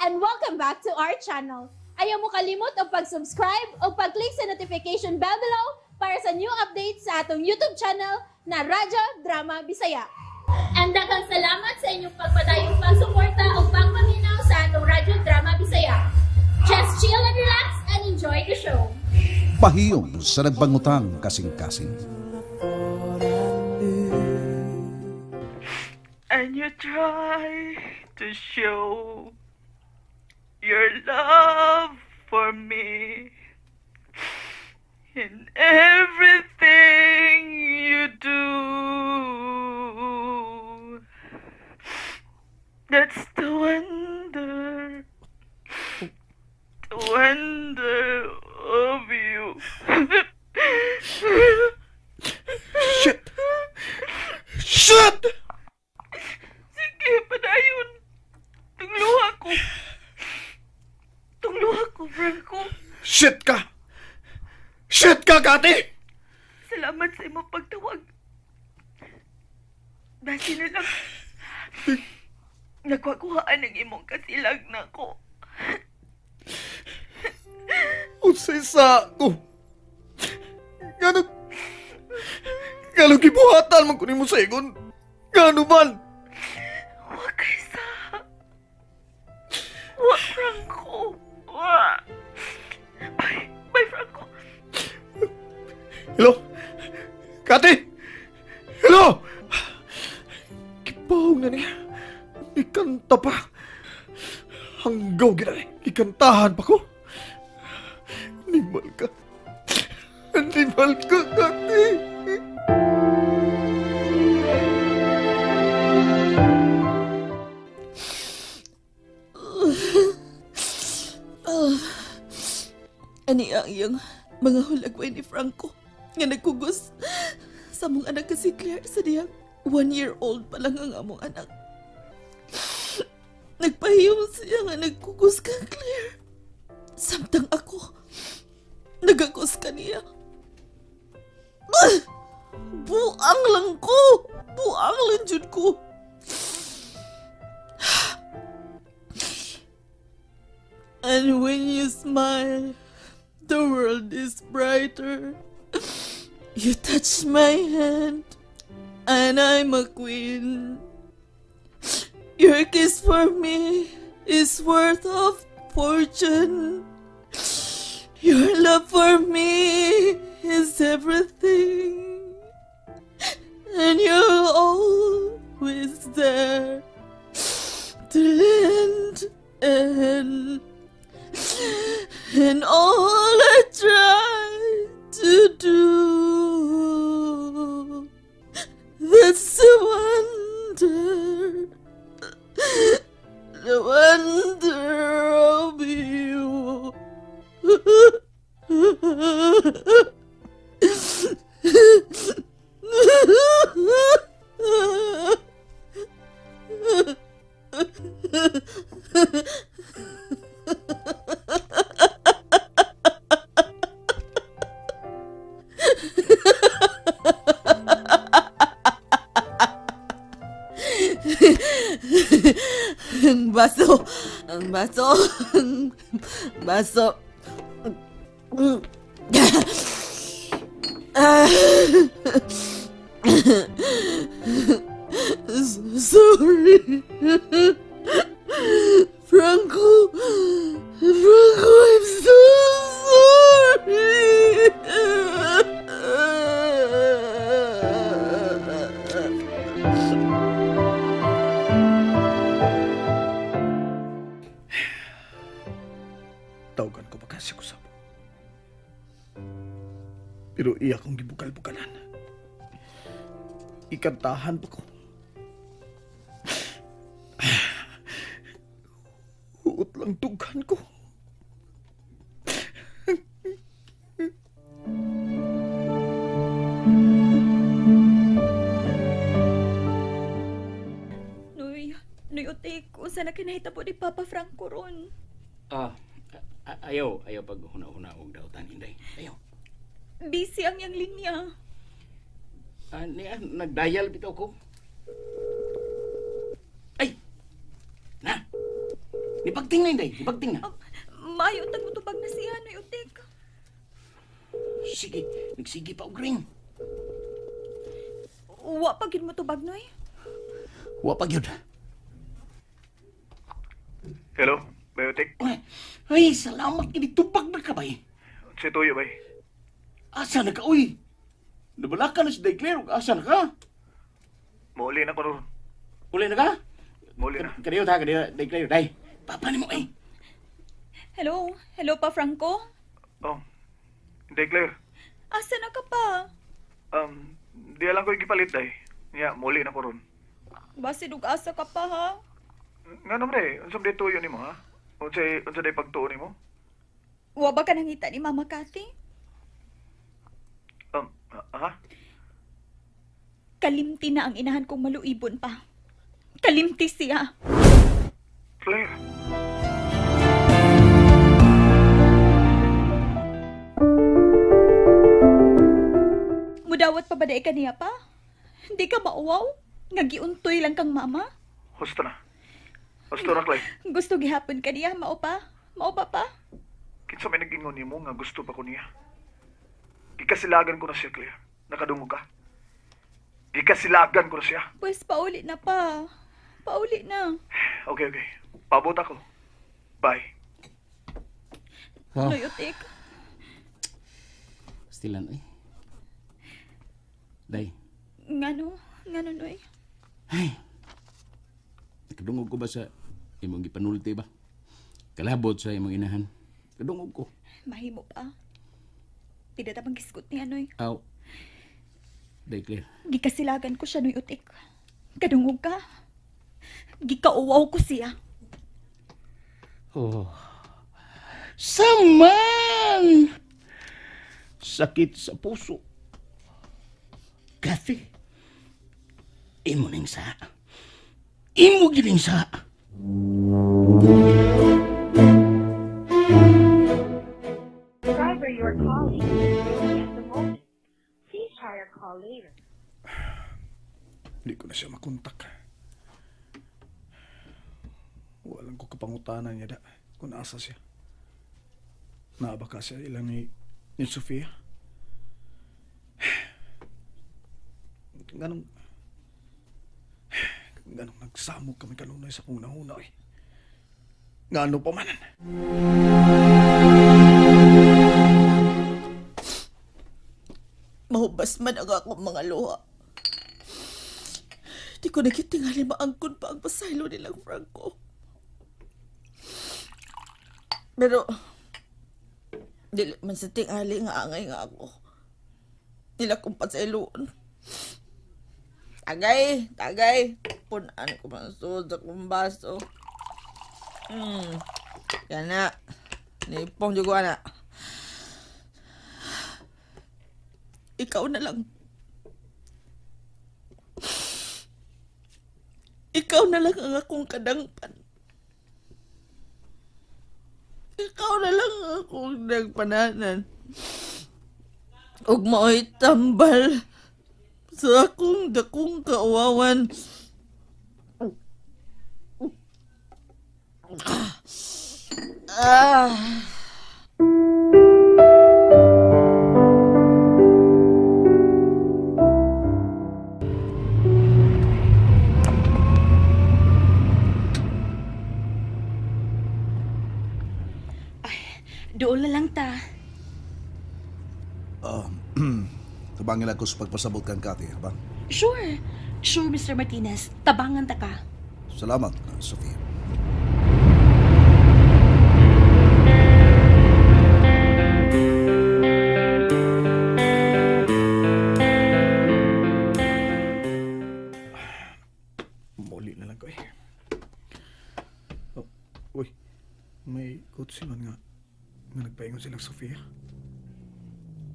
and welcome back to our channel. Ayaw mo kalimot o pag-subscribe o pag-click sa notification bell below para sa new updates sa atong YouTube channel na Radyo Drama Bisaya. And daghang salamat sa inyong pagpadayong pagsuporta o pagpaminaw sa atong Radyo Drama Bisaya. Just chill and relax and enjoy the show. Pahiyong sa nagbangutang kasing-kasing. And you try to show your love for me in everything you do. That's the wonder of you. Shit! Shit! Sige, padayon. Tungluha ko. Tungluha ko, Franco. Shit ka! Shit ka, Kati! Salamat sa imong pagtawag. Dahil na lang, nagwakuhaan ng imong kasilag na ko. Unsay sa ko? Gano'ng gibuhatan man kunin mo sa igon? Gano'n man? Huwag kay sa... Huwag, Franco. Huwag. Bye, Franco. Hello? Kati? Hello? Kipahog na niya. Ikanta pa. Hanggaw gina ni. Ikantahan pa ko. Animal ka. Animal ka, Kati. Ani ang iyang mga hulagway ni Franco nga nagkugos sa among anak ka si Claire sa diyang 1-year-old pa lang ang among anak. Nagpahiyong siya nga nagkugos ka, Claire. Samtang ako, nagagos ka niya. Buang lang ko! Buang lang jud ko! And when you smile, the world is brighter. You touch my hand, and I'm a queen. Your kiss for me is worth of fortune. Your love for me is everything. And you're always there to lend and all I try to do, that's the wonder of you. Baso. Sorry. Franco, I'm so sorry. Tawagan ko ba kasi ko sa pero iya kong gibukal-bukalan. Ikantahan pa ko. Huot lang tughan ko. Noy ote ko sana kinahita po ni Papa Franco ron. Ayaw pag huna-huna og dautan Inday. Ayaw. Busy ang yang linya. Nag-dial bitaw ko. Ay! Na! Ni Ipagting na, Inday. Ipagting na. Maayo tag mutubag na siya, Noy Utik. Sige, nagsige pa og ring. Wa pa gid mutubag, Noy. Wa pa gyud. Hello, Biotic. Ay, salamat kini tupag na ka bay. Si Tuyo bay. Asa na ka, uy? Nabala ka na si Declare, asa na ka? Mauli na ko ron. Uli na ka? Mauli na. Kadiyo ta, kadiyo, Declare, day. Papa ni mo, eh. Hello? Hello pa, Franco? Oh, hindi Claire. Asa na ka pa? Di alam ko yung gipalit day. Nga, mauli na ko ron. Basidug asa ka pa, ha? Nga naman eh, unsam di Tuyo ni mo ha? Unsa day pagtuo ni mo? Wa ba ka nangita ni Mama Cathy? Ha? Kalimti na ang inahan kong maluibon pa. Kalimti siya. Claire. Mudawat pa ba ka niya pa? Hindi ka mauwaw? Nga giuntoy lang kang mama? Husto na. Husto na, Claire. Gusto gihapon ka niya, mao pa? Mao pa pa? Kinsa may nag-ingon ni mo nga gusto pa ko niya. Gikasilagan ko na siya, Claire. Nakadungog ka. Gikasilagan ko na siya. Pues pauli na pa. Pauli na. Okay. Pabot ako. Bye. Oh, Loyotik. stilan, eh. Day. Ngano, Noy? Ay. Nakadungog ko ba sa imong gipanulti ba? Kalabot sa imong inahan. Kadungog ko. Mahimo pa. Tidak tapang giskot niya, Noy. Aw. Day, Claire. Gikasilagan ko siya, Noy Utik. Kadungog ka. Gikauwaw ko siya. Oh. Saman! Sakit sa puso. Kathy. Imo ning sa. Imo gining sa. Driver you are calling is busy at the moment. Please try your call later. Hindi ko na siya makontak. Walang ko kapangutanan niya da kung asa siya. Naaba ka siya ilang ni Sofia. Ganong nagsamog kami kanunay sa kong nahuna eh. Ngano pa manan? Mahubas man ang akong mga luha. Di ko nakitingali maangkon pa ang pasaylo nilang Franco. Pero, dili man sa tingali nga angay nga ako. Nila kong pasayloon. Tagay. Punan ko man sud sa kong baso. Yan na. Nipong jugo na. Ikaw na lang. Ikaw na lang ang akong kadangpan. Ikaw na lang ang akong nagpananan. Ug mao'y tambal sa akong dakong kauwawan. Doon na lang ta. Tabangin ako sa pagpasabot kan Cathy, bang? Sure, Mr. Martinez. Tabangan ta ka. Salamat, Sofia. Muli na lang ko eh. Oh, uy, may kutsi man nga nagpaingon silang Sofia.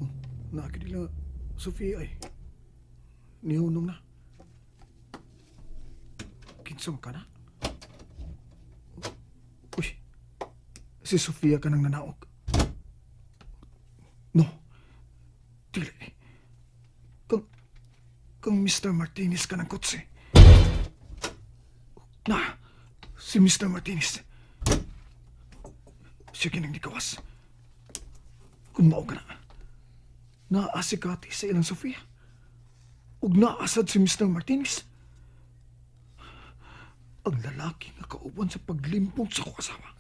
Oh, nakakit nila Sofia eh. Nihunong na. Kinsong ka na? Uy, si Sofia ka nang nanaog. No, dili. Kung Mr. Martinez ka ng kutsi. Na, si Mr. Martinez. siya ginagdikawas. Kung mao ka na, naasikati sa ilang Sofia. Ug naasad si Mr. Martinez. Ang lalaki nga kauban sa paglimpong sa ko asawa.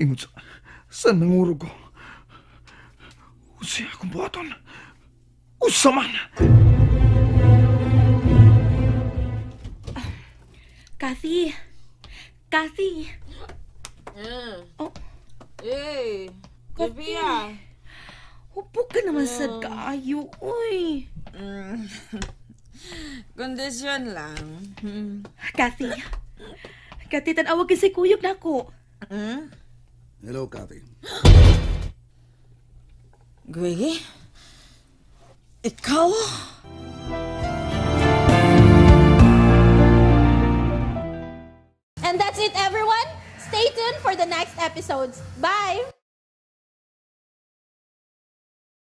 Ingon sa nangurog ko. Usiya akong buhaton. Usaman! Kathy! Kathy! Oh. Eh, Sofia. Upo ka naman sa kaayo, uy. Kondisyon lang. Kathy. Kathy, tanawag kasi kuyog na ako. Hello, Kathy. Greggy? Ikaw? And that's it, everyone. Stay tuned for the next episodes. Bye!